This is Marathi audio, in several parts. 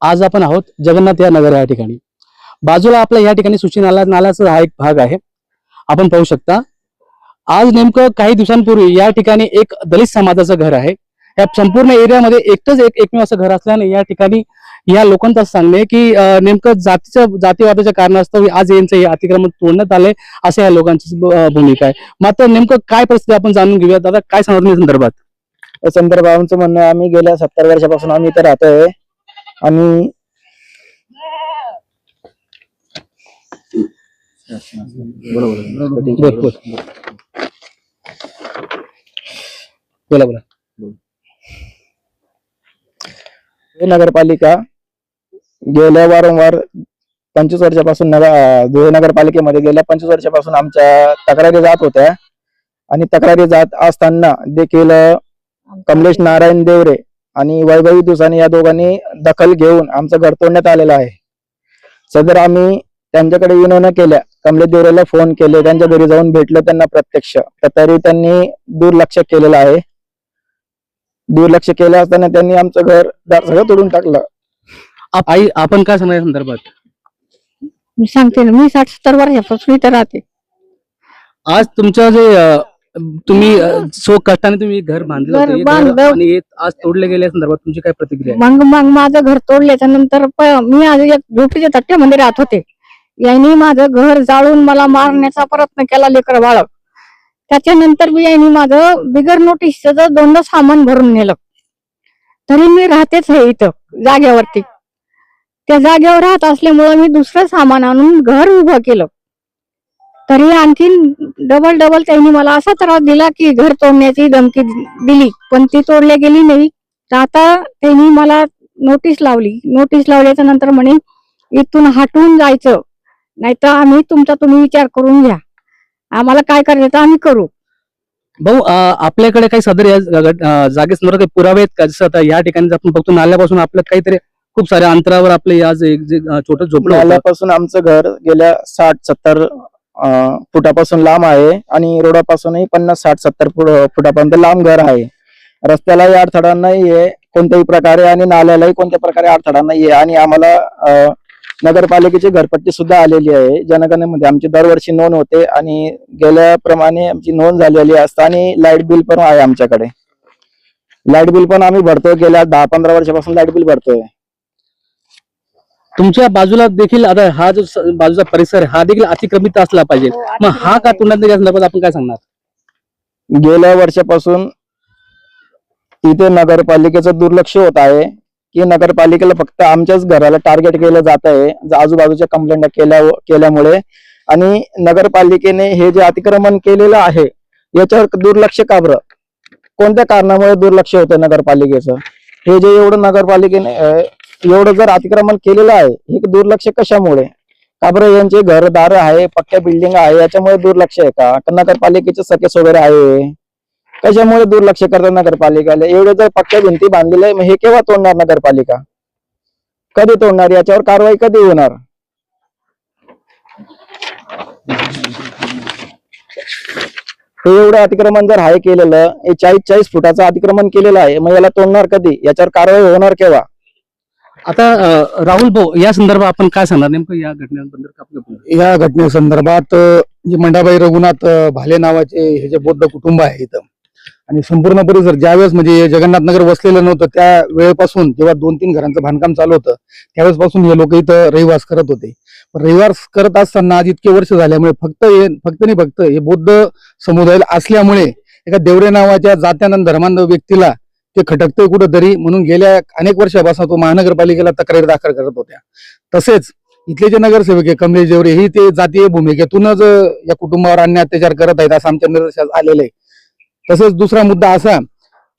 आज आपण आहोत जगन्नाथ या नगर या ठिकाणी. बाजूला आपल्या या ठिकाणी सुची नाल्याचा हा एक भाग आहे. आपण पाहू शकता आज नेमकं काही दिवसांपूर्वी या ठिकाणी एक दलित समाजाचं घर आहे. या संपूर्ण एरियामध्ये एकमेव असं घर असल्याने या ठिकाणी या लोकांचं सांगणे की नेमकं जातीवादाच्या कारणास्तव आज यांचं हे अतिक्रमण तोडण्यात आले असे या लोकांची भूमिका आहे. मात्र नेमकं काय परिस्थिती आपण जाणून घेऊया. दादा काय सांगणार या संदर्भात? आमचं म्हणणं आम्ही गेल्या 70 वर्षापासून आम्ही इथे राहतोय आणि बोला. नगरपालिका गेल्या वारंवार 25 वर्षापासून नगरपालिकेमध्ये गेल्या 25 वर्षापासून आमच्या तक्रारी जात होत्या आणि तक्रारी जात असताना देखील कमलेश नारायण देवरे आणि वैभवी दुसाने या दोघांनी दखल घेऊन आमचं घर तोडण्यात आलेलं आहे. सदर आम्ही त्यांच्याकडे विनवण्या केल्या, कमलेश देवरेला फोन केले, त्यांच्या घरी जाऊन भेटलो त्यांना प्रत्यक्ष, तर तरी त्यांनी दुर्लक्ष केलेलं आहे. दुर्लक्ष केलं असताना त्यांनी आमचं घर दार सगळं तोडून टाकलं. आई आपण काय सांगणार या संदर्भात? मी सांगते ना, मी 60-70 वर्षापासून इथे राहते. आज तुमचं जे तुम्ही सो कष्टाने तुम्ही घर बांधलं होतं आणि आज तोडले गेल्या संदर्भात तुमची काय प्रतिक्रिया आहे? मग माझं घर तोडल्याच्या नंतर मी आज एक झोपडीच्या तट्ट्यामध्ये राहत होते. यांनी माझं घर जाळून मला मारण्याचा प्रयत्न केला, लेकर बाळ. त्याच्यानंतर मी यांनी माझं बिगर नोटीसचं 2दा सामान भरून नेलं. तरी मी राहतेच आहे इथं जागेवरती. त्या जागेवर राहत असल्यामुळे मी दुसरं सामान आणून घर उभं केलं. तरी आणखीन डबल त्यांनी मला असा त्रास दिला की घर तोडण्याची धमकी दिली, पण ती तोडल्या गेली नाही. तर आता त्यांनी मला नोटीस लावली. नोटीस लावल्याच्या नंतर म्हणे इथून हटवून जायचं, नाहीतर आम्ही तुम्ही विचार करून घ्या, आम्हाला काय करायचं आम्ही करू. भाऊ आपल्याकडे काही सदर या जागेसंदर्भात काही पुरावे आहेत का? जसं आता या ठिकाणी आपण बघतो नाल्यापासून आपलं काहीतरी खूप साऱ्या अंतरावर आपलं आज एक जे छोटं झोपडं नाल्यापासून आमचं घर गेल्या 60-70 फुटापासून लांब आहे आणि रोडापासूनही 50-60-70 फुटापर्यंत लांब घर आहे. रस्त्यालाही अडथळा नाहीये कोणत्याही प्रकारे आणि नाल्यालाही कोणत्या प्रकारे अडथळा नाहीये. आणि आम्हाला नगरपालिकेची घरपट्टी सुद्धा आलेली आहे. जनगणनेमध्ये आमची दरवर्षी नोंद होते आणि गेल्याप्रमाणे आमची नोंद झालेली असते आणि लाईट बिल पण आहे आमच्याकडे. लाईट बिल पण आम्ही भरतोय, गेल्या 10-15 वर्षापासून लाईट बिल भरतोय. तुमच्या बाजूला देखील आता हा जो बाजूचा परिसर हा देखील अतिक्रमित असला पाहिजे, मग हा का तोडण्यात या संदर्भात आपण काय सांगणार? गेल्या वर्षापासून इथे नगरपालिकेचं दुर्लक्ष होत आहे की नगरपालिकेला फक्त आमच्याच घराला टार्गेट केलं जात आहे आजूबाजूच्या कंप्लेंट केल्यामुळे. आणि नगरपालिकेने हे जे अतिक्रमण केलेलं आहे याच्यावर दुर्लक्ष का बरं? कोणत्या कारणामुळे दुर्लक्ष होतं नगरपालिकेचं? हे जे नगरपालिकेने एवढं जर अतिक्रमण केलेलं आहे, हे दुर्लक्ष कशामुळे का बरं? यांचे घरदार आहे, पक्क्या बिल्डिंग आहे, याच्यामुळे दुर्लक्ष आहे का? नगरपालिकेचे सकेस वगैरे आहे, कशामुळे दुर्लक्ष करतात नगरपालिकेला? एवढे जर पक्क्या भिंती बांधलेल्या मग हे केव्हा तोडणार नगरपालिका? कधी तोडणार? याच्यावर कारवाई कधी होणार? हे एवढं अतिक्रमण जर आहे केलेलं, हे 40 फुटाचं अतिक्रमण केलेलं आहे, मग याला तोडणार कधी? याच्यावर कारवाई होणार केव्हा? आता राहुल भाऊ या संदर्भात आपण काय सांगणार नेमकं या घटनेबद्दल? या घटनेसंदर्भात जे मंडाबाई रघुनाथ भाले नावाचे हे जे बौद्ध कुटुंब आहे इथं आणि संपूर्ण परिसर ज्यावेळेस म्हणजे जगन्नाथ नगर वसलेलं नव्हतं त्या वेळेपासून जेव्हा 2-3 घरांचं बांधकाम चालू होतं त्यावेळेस पासून हे लोक इथं रहिवास करत होते. रहिवास करत असताना आज इतके वर्ष झाल्यामुळे फक्त हे बौद्ध समुदायाला असल्यामुळे एका देवरे नावाच्या जात्यानंद धर्मांध व्यक्तीला ते खटकतंय कुठंतरी, म्हणून गेल्या अनेक वर्षापासून तो महानगरपालिकेला तक्रारी दाखल करत होत्या. तसेच इथले जे नगरसेवक आहे कमलेश देवरे ही ते जातीय भूमिकेतूनच या कुटुंबावर अन्याय अत्याचार करत आहेत असं आमच्या निदर्शनास आलेलं आहे. तसेच दुसरा मुद्दा असा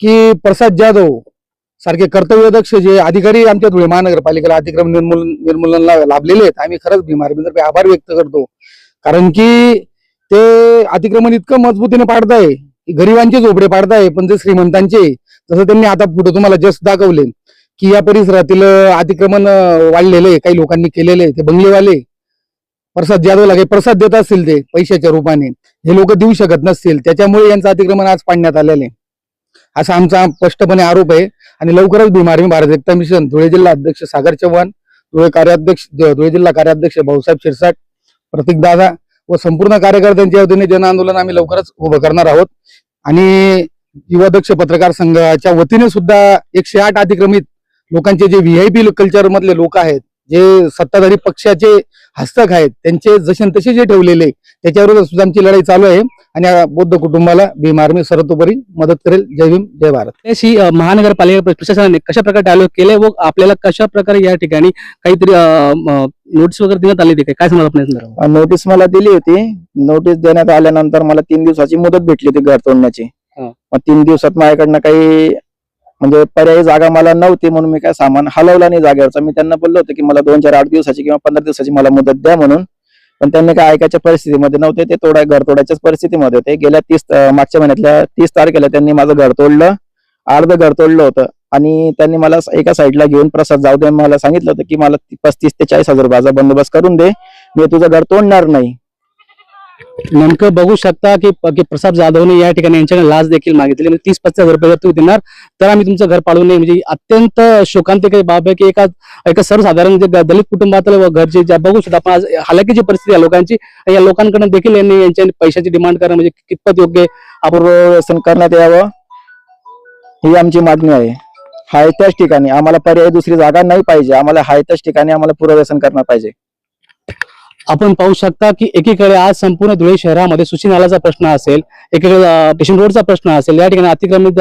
की प्रसाद जाधव सारखे कर्तव्यदक्ष जे अधिकारी आमच्या धुळे महानगरपालिकेला अतिक्रमण निर्मूलनाला लाभलेले आहेत, आम्ही खरंच भीमार्मीतर्फे आभार व्यक्त करतो. कारण की ते अतिक्रमण इतकं मजबूतीने पाडताय, गरिबांचे झोपडे पाडताय, पण जे श्रीमंतांचे, जसं त्यांनी आता पुढे तुम्हाला जस्ट दाखवले की या परिसरातील अतिक्रमण वाढलेले काही लोकांनी केलेले, ते बंगलेवाले प्रसाद जाधवला काही प्रसाद देत असतील ते पैशाच्या रूपाने, हे लोक देऊ शकत नसतील, त्याच्यामुळे यांचं अतिक्रमण आज पाडण्यात आलेले असा आमचा स्पष्टपणे आरोप आहे. आणि लवकरच भीम आर्मी भारत एकता मिशन धुळे जिल्हा अध्यक्ष सागर चव्हाण, धुळे जिल्हा कार्याध्यक्ष भाऊसाहेब शिरसाट, प्रतीक दादा व संपूर्ण कार्यकर्त्यांच्या वतीने जन आंदोलन आम्ही लवकरच उभं करणार आहोत. आणि युवादक्ष पत्रकार संघाच्या वतीने सुद्धा 108 अतिक्रमित लोकांचे जे व्हीआयपी कल्चर मधले लोक आहेत, जे सत्ताधारी पक्षाचे हस्तक आहेत, त्यांचे जसे तसे जे ठेवलेले त्याच्यावर सुद्धा आमची लढाई चालू आहे. आणि या बौद्ध कुटुंबाला भीम आर्मी सर्वतोपरी मदत करेल. जय भीम, जय भारत. त्याशी महानगरपालिका प्रशासनाने कशा प्रकारे डायलॉग केले व आपल्याला कशा प्रकारे या ठिकाणी काहीतरी नोटीस वगैरे देण्यात आली होती काय सांगणार आपण? नोटीस मला दिली होती. नोटीस देण्यात आल्यानंतर मला 3 दिवसाची मुदत भेटली होती घर तोडण्याची. हा. मग 3 दिवसात माझ्याकडनं काही म्हणजे पर्यायी जागा मला नव्हती, म्हणून मी काय सामान हलवला नाही जागेवरचा. मी त्यांना बोललो होतो की मला 2-4 8 दिवसाची किंवा 15 दिवसाची मला मुदत द्या म्हणून, पण त्यांनी काय ऐकायच्या परिस्थितीमध्ये नव्हते. ते घर तोडायच्याच परिस्थितीमध्ये होते. गेल्या मागच्या महिन्यातल्या 30 तारखेला त्यांनी माझं घर तोडलं, अर्ध घर तोडलं होतं. आणि त्यांनी मला एका साईडला घेऊन प्रसाद जाऊ दे मला सांगितलं होतं की मला 35 ते 40 हजार रुपयाचा बंदोबस्त करून दे, मी तुझं घर तोडणार नाही. नेमकं बघू शकता की प्रसाद जाधवने या ठिकाणी यांच्याकडे लाच देखील मागितली. म्हणजे 30-35 हजार रुपये जर तुम्ही देणार तर आम्ही तुमचं घर पाडू नये. म्हणजे अत्यंत शोकांतिक बाब आहे की एका सर्वसाधारण जे दलित कुटुंबातलं घरचे जे बघू शकता आपण आज हालाकीची परिस्थिती आहे लोकांची. या लोकांकडून देखील यांनी यांच्या पैशाची डिमांड करणं म्हणजे कितपत योग्य आहे? पुनर्वसन करण्यात यावं ही आमची मागणी आहे. हाय त्याच ठिकाणी आम्हाला पर्यायी दुसरी जागा नाही पाहिजे. आम्हाला हाय त्याच ठिकाणी आम्हाला पुनर्वसन करणं पाहिजे. आपण पाहू शकता की एकीकडे आज संपूर्ण धुळे शहरामध्ये सुशी नालाचा प्रश्न असेल, एकीकडे स्टेशन रोडचा प्रश्न असेल, या ठिकाणी अतिक्रमित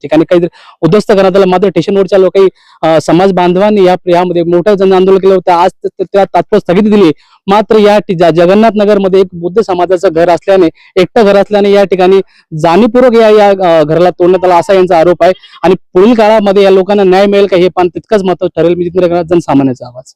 ठिकाणी काहीतरी उद्ध्वस्त करण्यात आलं. मात्र स्टेशन रोडच्या लोकही समाज बांधवांनी यामध्ये मोठं जन आंदोलन केलं होतं. आज त्या तात्पुरती स्थगिती दिली. मात्र या जगन्नाथ नगर मध्ये एक बुद्ध समाजाचं घर असल्याने, एकटं घर असल्याने या ठिकाणी जाणीवपूर्वक या घराला तोडण्यात आला असा यांचा आरोप आहे. आणि पुढील काळामध्ये या लोकांना न्याय मिळेल का हे पण तितकंच महत्त्वाचं ठरेल. मी जितेंद्र, जनसामान्याचा आवाज.